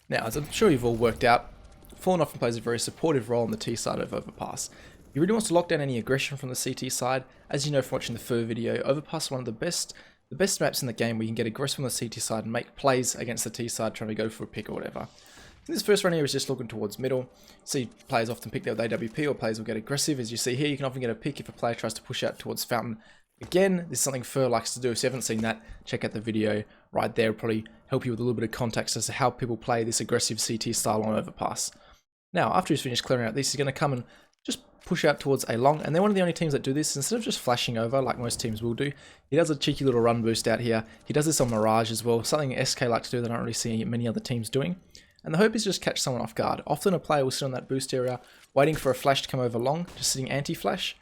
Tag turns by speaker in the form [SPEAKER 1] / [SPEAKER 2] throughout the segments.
[SPEAKER 1] Now, as I'm sure you've all worked out, Fallen often plays a very supportive role on the T side of Overpass. He really wants to lock down any aggression from the CT side. As you know from watching the Fur video, Overpass is one of the best maps in the game where you can get aggressive on the CT side and make plays against the T side trying to go for a pick or whatever. In this first run here, he's just looking towards middle. See, players often pick there with AWP, or players will get aggressive. As you see here, you can often get a pick if a player tries to push out towards Fountain. Again, this is something Fur likes to do. If you haven't seen that, check out the video right there. It'll probably help you with a little bit of context as to how people play this aggressive CT style on Overpass. Now, after he's finished clearing out this, he's going to come and just push out towards a long, and they're one of the only teams that do this. Instead of just flashing over like most teams will do, he does a cheeky little run boost out here. He does this on Mirage as well, something SK like to do that I don't really see many other teams doing. And the hope is just catch someone off guard. Often a player will sit on that boost area, waiting for a flash to come over long, just sitting anti-flash.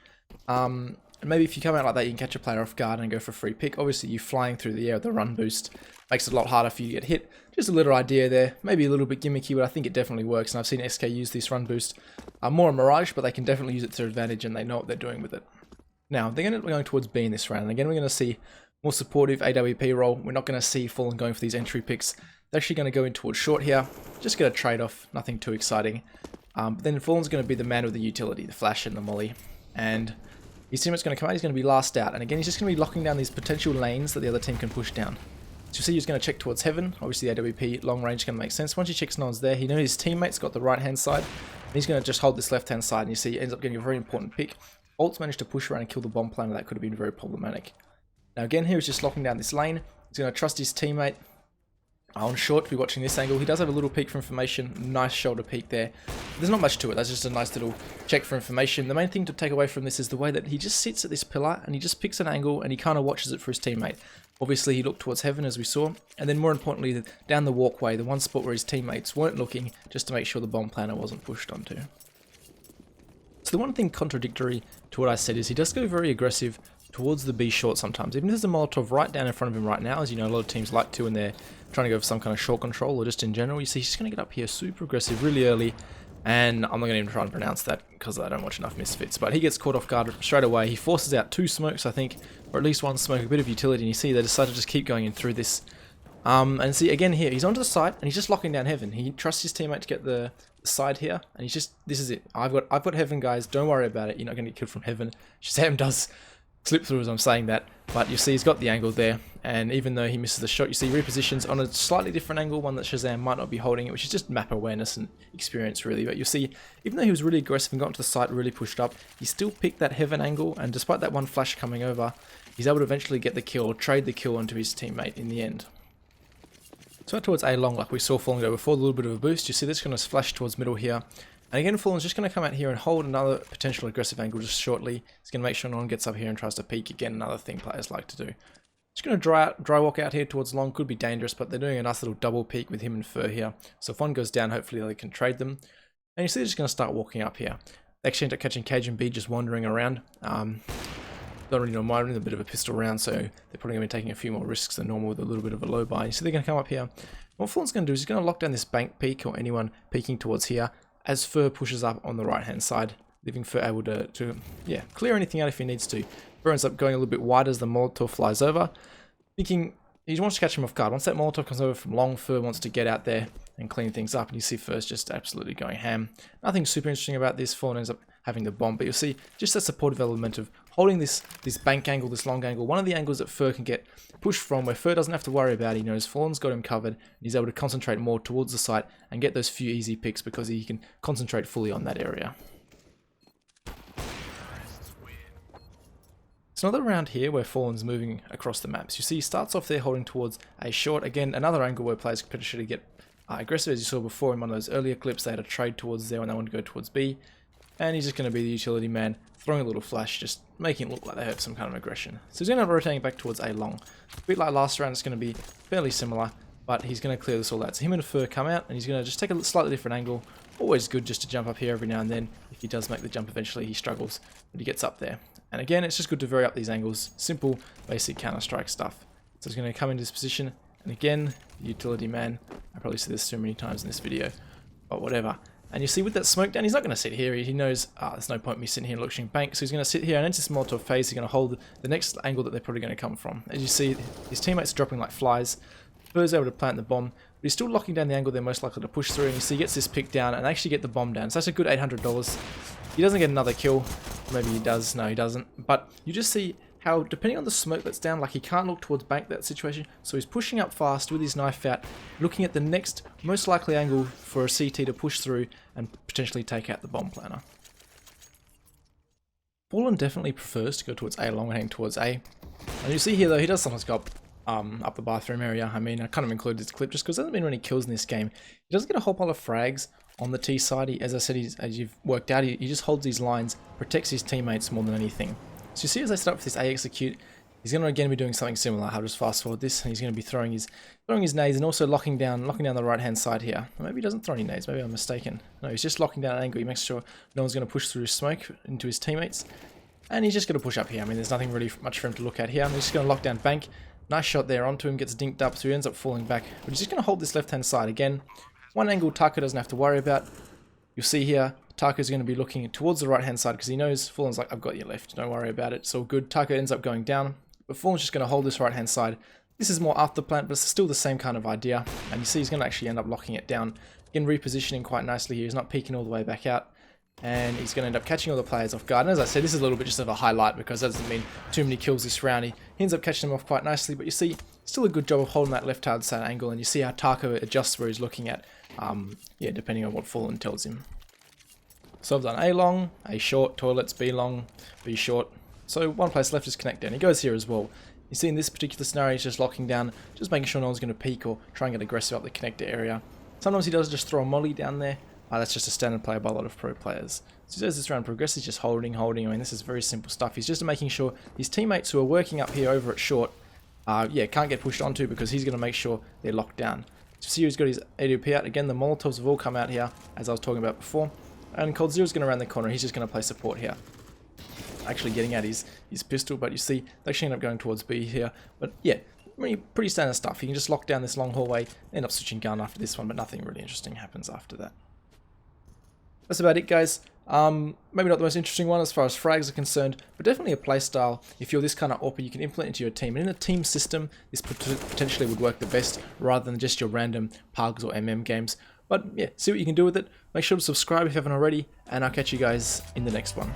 [SPEAKER 1] And maybe if you come out like that, you can catch a player off guard and go for a free pick. Obviously, you flying through the air with the run boost makes it a lot harder for you to get hit. Just a little idea there, maybe a little bit gimmicky, but I think it definitely works. And I've seen SK use this run boost more on Mirage, but they can definitely use it to their advantage, and they know what they're doing with it. Now, they're going towards B in this round. And again, we're going to see more supportive AWP role. We're not going to see Fallen going for these entry picks. They're actually going to go in towards short here. Just get a trade-off, nothing too exciting. But then Fallen's going to be the man with the utility, the flash and the molly. And his teammate's going to come out, he's going to be last out. And again, he's just going to be locking down these potential lanes that the other team can push down. So you see he's going to check towards heaven. Obviously the AWP long range is going to make sense. Once he checks no one's there, he knows his teammate's got the right hand side. And he's going to just hold this left hand side. And you see he ends up getting a very important pick. Ult's managed to push around and kill the bomb planner. That could have been very problematic. Now again, here he's just locking down this lane. He's going to trust his teammate. On short, if you're watching this angle, he does have a little peek for information. Nice shoulder peek there. There's not much to it. That's just a nice little check for information. The main thing to take away from this is the way that he just sits at this pillar and he just picks an angle and he kind of watches it for his teammate. Obviously, he looked towards heaven as we saw. And then more importantly, down the walkway, the one spot where his teammates weren't looking, just to make sure the bomb planner wasn't pushed onto. So the one thing contradictory to what I said is he does go very aggressive towards the B short sometimes. Even if there's a Molotov right down in front of him right now, as you know, a lot of teams like to when they're trying to go for some kind of short control or just in general. You see he's just going to get up here super aggressive really early, and I'm not going to even try and pronounce that because I don't watch enough Misfits, but he gets caught off guard straight away. He forces out 2 smokes, I think, or at least 1 smoke, a bit of utility, and you see they decide to just keep going in through this. And see, again here, he's onto the side, and he's just locking down heaven. He trusts his teammate to get the side here, and he's just, this is it. I've got heaven, guys. Don't worry about it. You're not going to get killed from heaven. Shazam does slip through as I'm saying that, but you see he's got the angle there, and even though he misses the shot, you see he repositions on a slightly different angle, one that Shazam might not be holding it, which is just map awareness and experience really. But you'll see, even though he was really aggressive and got to the site, really pushed up, he still picked that heaven angle, and despite that one flash coming over, he's able to eventually get the kill, or trade the kill onto his teammate in the end. So out towards A long, like we saw Fallen go before, a little bit of a boost. You see this going to flash towards middle here. And again, Fallen's just going to come out here and hold another potential aggressive angle just shortly. He's going to make sure no one gets up here and tries to peek. Again, another thing players like to do. Just going to dry walk out here towards long. Could be dangerous, but they're doing a nice little double peek with him and Fur here. So if one goes down, hopefully they can trade them. And you see they're just going to start walking up here. They actually end up catching Cage and B just wandering around. Don't really know why, running a bit of a pistol round, so they're probably going to be taking a few more risks than normal with a little bit of a low buy. So they're going to come up here. What Fallen's going to do is he's going to lock down this bank peek, or anyone peeking towards here, as Fur pushes up on the right hand side, leaving Fur able to clear anything out if he needs to. Fur ends up going a little bit wide as the Molotov flies over, thinking he wants to catch him off guard. Once that Molotov comes over from long, Fur wants to get out there and clean things up, and you see Fur's just absolutely going ham. Nothing super interesting about this. Fallen ends up having the bomb, but you'll see just that supportive element of holding this bank angle, this long angle, one of the angles that Fur can get pushed from, where Fur doesn't have to worry about it. He knows Fallen's got him covered, and he's able to concentrate more towards the site and get those few easy picks because he can concentrate fully on that area. It's another round here where Fallen's moving across the maps. You see he starts off there holding towards a short. Again, another angle where players could potentially get aggressive, as you saw before in one of those earlier clips. They had a trade towards there when they wanted to go towards B. And he's just going to be the utility man, throwing a little flash, just making it look like they have some kind of aggression. So he's going to be rotating back towards A long. A bit like last round, it's going to be fairly similar, but he's going to clear this all out. So him and Fur come out, and he's going to just take a slightly different angle. Always good just to jump up here every now and then. If he does make the jump eventually, he struggles, but he gets up there. And again, it's just good to vary up these angles. Simple, basic Counter-Strike stuff. So he's going to come into this position, and again, utility man. I probably said this so many times in this video, but whatever. And you see with that smoke down, he's not going to sit here. He knows, there's no point me sitting here looking bank. So he's going to sit here and enter this Molotov phase. He's going to hold the next angle that they're probably going to come from. As you see, his teammates are dropping like flies. Fur's able to plant the bomb, but he's still locking down the angle they're most likely to push through, and you see he gets this pick down and actually get the bomb down. So that's a good $800. He doesn't get another kill. Maybe he does. No, he doesn't. But you just see how, depending on the smoke that's down, like he can't look towards bank that situation, so he's pushing up fast with his knife out, looking at the next most likely angle for a CT to push through and potentially take out the bomb planter. Fallen definitely prefers to go towards A long and heading towards A. And you see here though, he does sometimes go up the bathroom area. I mean, I kind of included this clip just because there hasn't been many kills in this game. He doesn't get a whole pile of frags on the T side. As I said, as you've worked out, he just holds these lines, protects his teammates more than anything. So you see as they set up for this A execute, he's going to again be doing something similar. I'll just fast forward this, and he's going to be throwing his nades and also locking down the right hand side here. Or maybe he doesn't throw any nades. Maybe I'm mistaken. No, he's just locking down an angle. He makes sure no one's going to push through smoke into his teammates, and he's just going to push up here. I mean, there's nothing really much for him to look at here. I'm just going to lock down bank. Nice shot there onto him. Gets dinked up, so he ends up falling back. But he's just going to hold this left hand side again. One angle Taka doesn't have to worry about. You'll see here, Taka's going to be looking towards the right hand side because he knows Fallen's like, I've got your left, don't worry about it. It's all good. Taka ends up going down, but Fallen's just going to hold this right hand side. This is more after plant, but it's still the same kind of idea. And you see he's going to actually end up locking it down. Again, repositioning quite nicely here. He's not peeking all the way back out. And he's going to end up catching all the players off guard. And as I said, this is a little bit just of a highlight because that doesn't mean too many kills this round. He ends up catching them off quite nicely, but you see, still a good job of holding that left hand side angle. And you see how Taka adjusts where he's looking at, yeah, depending on what Fallen tells him. So I've done A long, A short, toilets, B long, B short. So one place left is connect down. He goes here as well. You see in this particular scenario, he's just locking down, just making sure no one's going to peek or try and get aggressive up the connector area. Sometimes he does just throw a molly down there. That's just a standard play by a lot of pro players. So as this round progresses, just holding. I mean, this is very simple stuff. He's just making sure his teammates who are working up here over at short, yeah, can't get pushed onto because he's going to make sure they're locked down. So see he's got his AWP out. Again, the Molotovs have all come out here, as I was talking about before. And Cold Zero's going to round the corner. He's just going to play support here. Actually getting at his pistol, but you see, they actually end up going towards B here. But yeah, pretty standard stuff. You can just lock down this long hallway, end up switching gun after this one, but nothing really interesting happens after that. That's about it, guys. Maybe not the most interesting one as far as frags are concerned, but definitely a playstyle. If you're this kind of AWP, you can implement into your team. And in a team system, this potentially would work the best rather than just your random PUGs or MM games. But yeah, see what you can do with it. Make sure to subscribe if you haven't already, and I'll catch you guys in the next one.